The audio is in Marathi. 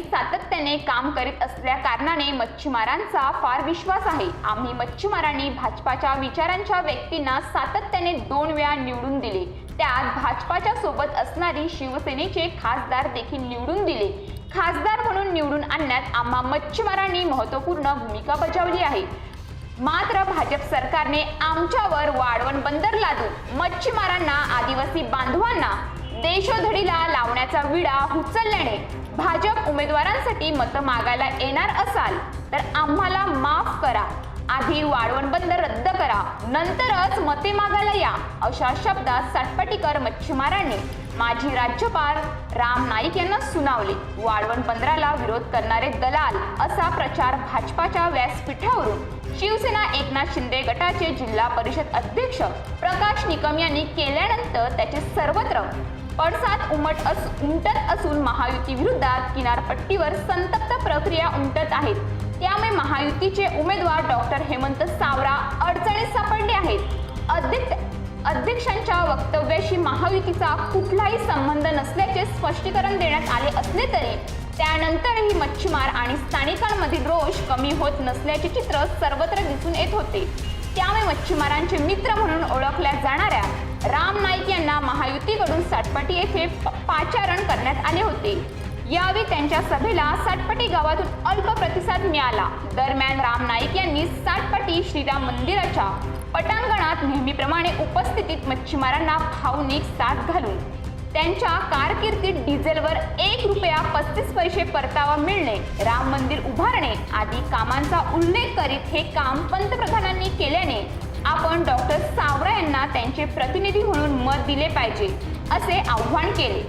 सातत्याने काम करीत असल्या कारणाने मच्छीमारांचा फार विश्वास आहे। आम्ही मच्छीमारांनी भाजपाच्या विचारांच्या व्यक्तींना सातत्याने 2 वेळा निवडून दिले। त्यात भाजपाच्या सोबत असणारी शिवसेनेचे खासदार देखील निवडून दिले। खासदार म्हणून निवडून आणण्यात आम्हा मच्छीमारांनी महत्त्वपूर्ण भूमिका बजावली आहे। मात्र भाजप सरकारने आमच्यावर वाढवण बंदर लादून मच्छीमारांना, आदिवासी बांधवांना देशोधडीला लावण्याचा विडा उचलल्याने भाजप उमेदवारांसाठी मत मागायला येणार असाल तर आम्हाला माफ करा, आधी वाढवण बंदर रद्द करा, नंतरच मते मागायला या, अशा शब्दात सातपाटीकर मच्छीमारांनी माजी राज्यपाल राम नाईक यांना सुनावले। वाढवण बंदराला विरोध करणारे दलाल असा प्रचार भाजपाच्या व्यासपीठावरून शिवसेना एकनाथ शिंदे गटाचे जिल्हा परिषद अध्यक्ष प्रकाश निकम यांनी केल्यानंतर त्याचे सर्वत्र पडसाद उमटत असून महायुती विरोधात किनारपट्टीवर संतप्त प्रक्रिया उमटत आहेत। त्यामुळे महायुतीचे उमेदवार डॉक्टर हेमंत सावरा अडचणीत सापडले आहेत। अध्यक्षांच्या वक्तव्याशी महायुतीचा कुठलाही संबंध नसल्याचे स्पष्टीकरण देण्यात आले असले तरी त्यानंतरही मच्छीमार आणि स्थानिकांमधील रोष कमी होत नसल्याचे चित्र सर्वत्र दिसून येत होते। त्यामुळे मच्छीमारांचे मित्र म्हणून ओळखल्या जाणाऱ्या राम नाईक यांना महायुतीकडून सातपाटी येथे पाचारण करण्यात आले होते। यावेळी त्यांच्या सभेला सातपाटी गावातून अल्प प्रतिसाद मिळाला। दरम्यान राम नाईक यांनी सातपाटी श्रीराम मंदिराच्या पटांगणात नेहमीप्रमाणे उपस्थितीत मच्छीमारांना भावनिक साथ घालून त्यांच्या कारकिर्दीत डिझेलवर 1 रुपया 35 पैसे परतावा मिळणे, राम मंदिर उभारणे आदी कामांचा उल्लेख करीत हे काम पंतप्रधानांनी केल्याने आपण डॉक्टर सावरा यांना त्यांचे प्रतिनिधी म्हणून मत दिले पाहिजे असे आव्हान केले।